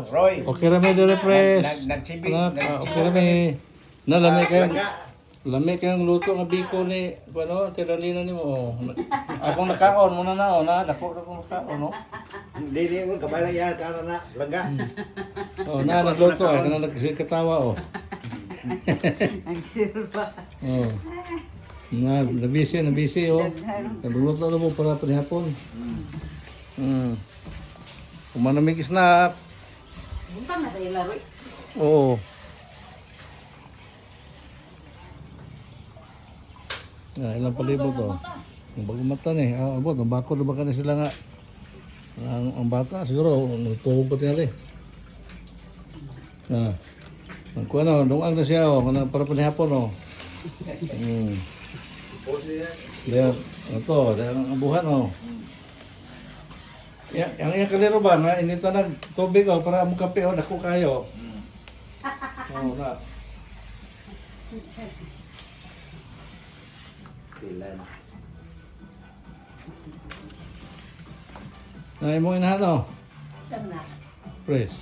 Roy. Okay ra may dire pres. Nagsibi. Okay ra may. Lami kayong luto nga biko ni ano, tiralino nimo. Akong nakaon mo na dako nakaon no. Hindi mo kabay yan kana na langga. Oh, nagluto ay kana nagkatawa oh. Ang sirba. Oh. Nabisi oh. Nagluto na mo para panihapon. Kung manamig snack. Buntang na sa ilaro. Oo. Ilang palibot to. Ang bagong mata ni. Abot, ang bako na ba ka na sila nga. Ang bata, siguro, nagtuhog pa tinali. Ang kuha na, dungang na siya, para panihapon. Dahil, ito, ang buhan. Yang iyang kalero ba, na inito nagtubig para among kape, naku kayo. Oo na. Tilan. Ay mo inahan Sana. Press.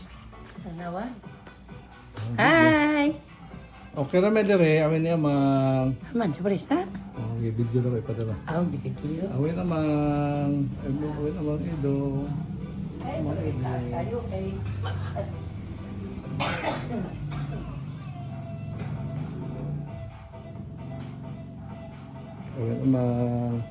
Sanawa. Hi. Okay na may dire, amin niya mang... Man, sa barista? Video na kayo padala. Di video. Awin namang... Awin namang ido. Ay, malilitas kayo kay... Awin namang...